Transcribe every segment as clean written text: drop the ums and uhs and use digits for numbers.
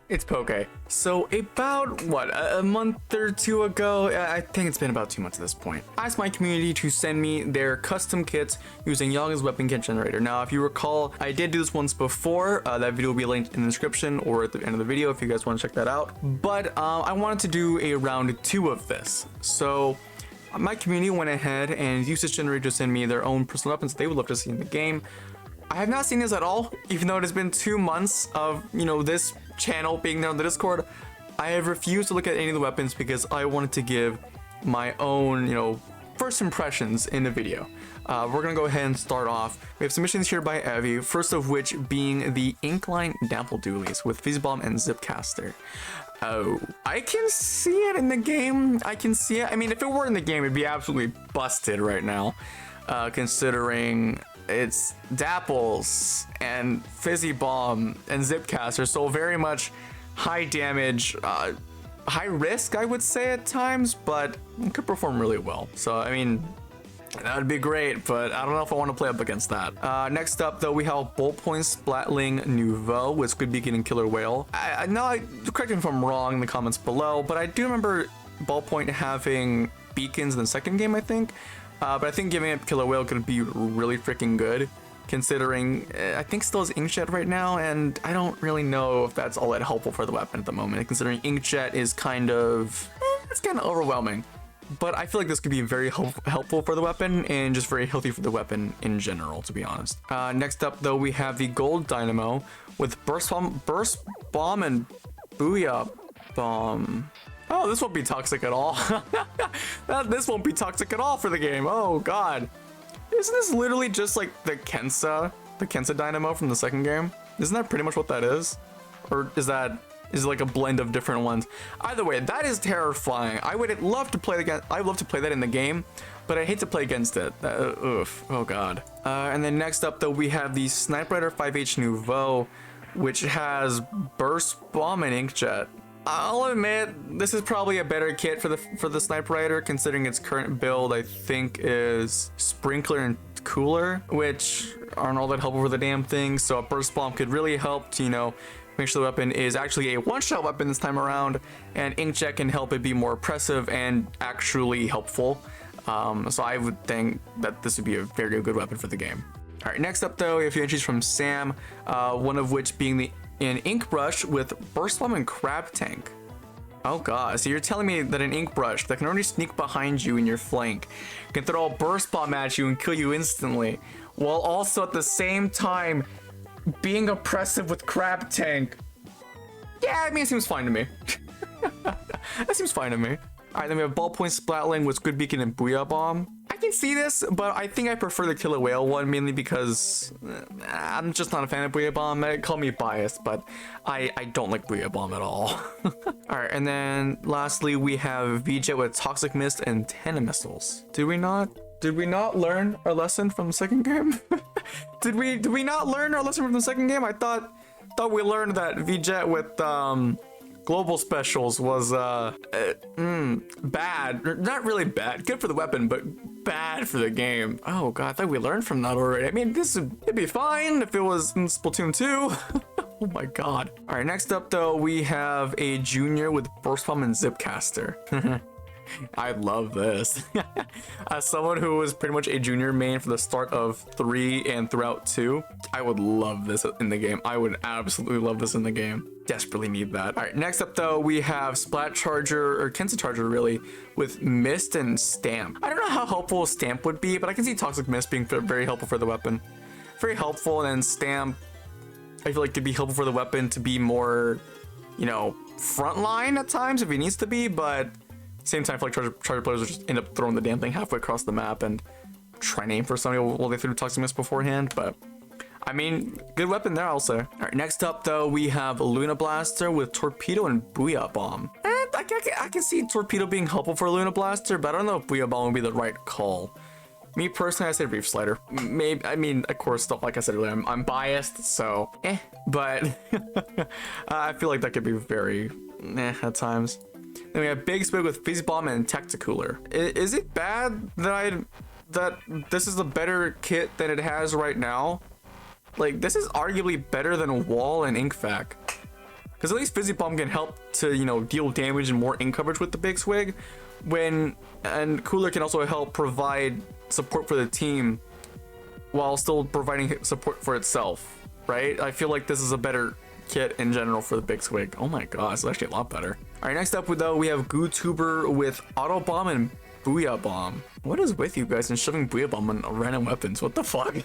It's Pokaie. So about, what, a month or two ago, I think it's been about 2 months at this point, I asked my community to send me their custom kits using Young's weapon kit generator. Now, if you recall, I did do this once before. That video will be linked in the description or at the end of the video if you guys want to check that out. But I wanted to do a round 2 of this. So my community went ahead and used this generator to send me their own personal weapons they would love to see in the game. I have not seen this at all, even though it has been 2 months of, this channel being there on the Discord. I have refused to look at any of the weapons because I wanted to give my own, first impressions in the video. We're gonna go ahead and start off. We have submissions here by Evie, first of which being the Inkline Dapple Doolies with Fizzy Bomb and Zipcaster. Oh, I can see it in the game. I can see it. I mean, if it were in the game, it'd be absolutely busted right now, considering it's Dapples and Fizzy Bomb and Zipcaster, so very much high damage, high risk, I would say at times, but it could perform really well. So, I mean, that would be great, but I don't know if I want to play up against that. Next up, though, we have Ballpoint Splatling Nouveau with Squid Beacon and Killer Whale. Correct me if I'm wrong in the comments below, but I do remember Ballpoint having beacons in the second game, I think. But I think giving it Killer Whale could be really freaking good, considering I think still has Inkjet right now, and I don't really know if that's all that helpful for the weapon at the moment, considering Inkjet is kind of, it's kind of overwhelming. But I feel like this could be very helpful for the weapon and just very healthy for the weapon in general, to be honest. Next up, though, we have the Gold Dynamo with Burst Bomb and Booyah Bomb. Oh, this won't be toxic at all. This won't be toxic at all for the game. Oh, God. Isn't this literally just like the Kensa Dynamo from the second game? Isn't that pretty much what that is? Or is it like a blend of different ones? Either way, that is terrifying. I would love to play that in the game, but I hate to play against it. Oof. Oh, God. And then next up, though, we have the Sniper Rider 5H Nouveau, which has Burst Bomb and Inkjet. I'll admit, this is probably a better kit for the Sniper Rider, considering its current build, I think, is Sprinkler and Cooler, which aren't all that helpful for the damn thing. So a Burst Bomb could really help to, make sure the weapon is actually a one-shot weapon this time around, and Inkjet can help it be more oppressive and actually helpful. So I would think that this would be a very good weapon for the game. All right, next up, though, we have a few entries from Sam, one of which being an Ink Brush with Burst Bomb and Crab Tank. Oh god, so you're telling me that an Ink Brush that can already sneak behind you in your flank can throw a Burst Bomb at you and kill you instantly, while also at the same time being oppressive with Crab Tank? Yeah, I mean, it seems fine to me. That seems fine to me. Alright, then we have Ballpoint Splatling with Squid Beacon and Booyah Bomb. I can see this, but I think I prefer the Killer Whale one, mainly because I'm just not a fan of Booyah Bomb. Call me biased, but I don't like Booyah Bomb at all. Alright, and then lastly, we have VJet with Toxic Mist and Antenna Missiles. Did we not learn our lesson from the second game? Did we not learn our lesson from the second game? I thought we learned that VJet with Global Specials was bad. Not really bad. Good for the weapon, but bad for the game. Oh god, I thought we learned from that already. I mean, it'd be fine if it was in Splatoon 2. Oh my god. Alright, next up, though, we have a Junior with Burst Bomb and Zipcaster. I love this. As someone who was pretty much a Junior main for the start of 3 and throughout 2, I would love this in the game. I would absolutely love this in the game. Desperately need that. All right, next up, though, we have Splat Charger, or Kensa Charger, really, with Mist and Stamp. I don't know how helpful Stamp would be, but I can see Toxic Mist being very helpful for the weapon. Very helpful, and then Stamp, I feel like, could be helpful for the weapon to be more, frontline at times if it needs to be, but same time, I feel like Charger players will just end up throwing the damn thing halfway across the map and try and aim for somebody while they threw Toxic Mist beforehand, but I mean, good weapon there also. All right, next up, though, we have Luna Blaster with Torpedo and Booyah Bomb. I can see Torpedo being helpful for Luna Blaster, but I don't know if Booyah Bomb would be the right call. Me personally, I say Reef Slider. Maybe, I mean, of course, stuff like I said earlier, I'm biased, so but I feel like that could be very at times. Then we have Big Spig with Fizzy Bomb and Tacticooler. Is it bad that this is a better kit than it has right now? Like, this is arguably better than Wall and Inkvac. Because at least Fizzy Bomb can help to, you know, deal damage and more ink coverage with the Big Swig. And Cooler can also help provide support for the team while still providing support for itself, right? I feel like this is a better kit in general for the Big Swig. Oh my gosh, it's actually a lot better. All right, next up though, we have Gootuber with Auto Bomb and Booyah Bomb. What is with you guys and shoving Booyah Bomb on random weapons? What the fuck?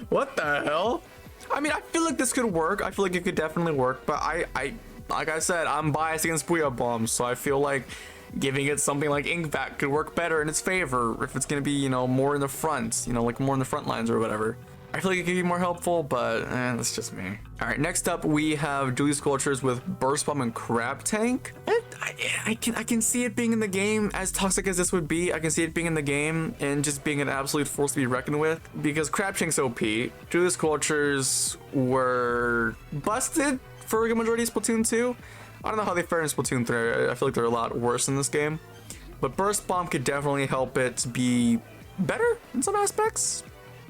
What the hell? I mean, I feel like this could work. I feel like it could definitely work, but I like I said, I'm biased against Booyah Bomb, so I feel like giving it something like Ink Vac could work better in its favor if it's gonna be, you know, more in the front, you know, like more in the front lines or whatever. I feel like it could be more helpful, but that's just me. All right, next up we have Julie Sculptures with Burst Bomb and Crab Tank. I can see it being in the game, as toxic as this would be. I can see it being in the game and just being an absolute force to be reckoned with, because Crab Tank's OP. Julie Sculptures were busted for a majority of Splatoon 2. I don't know how they fare in Splatoon 3. I feel like they're a lot worse in this game. But Burst Bomb could definitely help it be better in some aspects.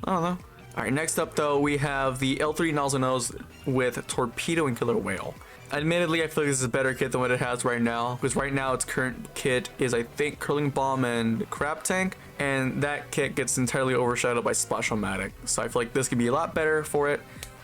I don't know. Alright, next up though, we have the L3 Nozzle Nose with Torpedo and Killer Whale. Admittedly, I feel like this is a better kit than what it has right now, because right now its current kit is, I think, Curling Bomb and Crab Tank, and that kit gets entirely overshadowed by Splash-O-Matic. So I feel like this could be a lot better for it,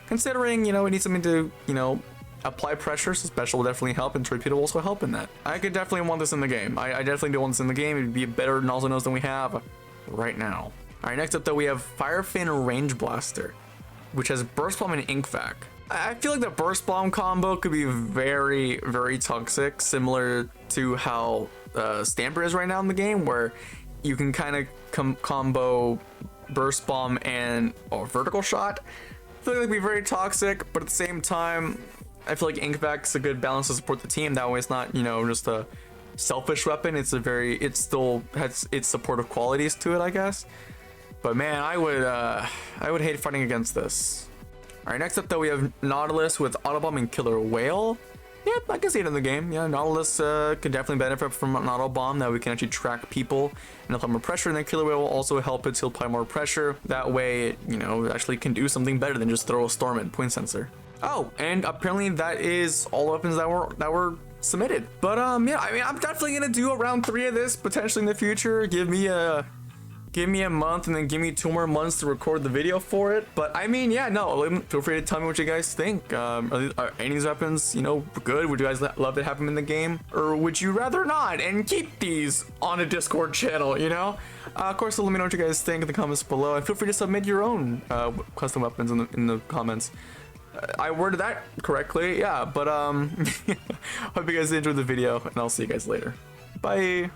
considering, you know, it needs something to, you know, apply pressure, so Special will definitely help, and Torpedo will also help in that. I could definitely want this in the game. I definitely do want this in the game. It'd be a better Nozzle Nose than we have right now. Alright, next up though, we have Firefin Range Blaster, which has Burst Bomb and Ink Vac. I feel like the Burst Bomb combo could be very, very toxic, similar to how Stamper is right now in the game, where you can kind of combo Burst Bomb and Vertical Shot. I feel like it'd be very toxic, but at the same time, I feel like Ink Vac's a good balance to support the team. That way it's not, you know, just a selfish weapon. It still has its supportive qualities to it, I guess. But man, I would hate fighting against this. All right, next up though, we have Nautilus with Autobomb and Killer Whale. Yeah, I can see it in the game. Yeah, Nautilus could definitely benefit from an Autobomb, that we can actually track people and apply more pressure, and then Killer Whale will also help it to apply more pressure. That way, it, you know, it actually can do something better than just throw a Storm at Point Sensor. Oh, and apparently that is all weapons that were submitted. But yeah, I mean, I'm definitely gonna do a round 3 of this potentially in the future. Give me a month and then give me 2 more months to record the video for it. But I mean, yeah, no, feel free to tell me what you guys think. Are any of these weapons, you know, good? Would you guys love to have them in the game, or would you rather not and keep these on a Discord channel, you know? Of course, let me know what you guys think in the comments below, and feel free to submit your own custom weapons in the comments. I worded that correctly, yeah, but hope you guys enjoyed the video, and I'll see you guys later. Bye.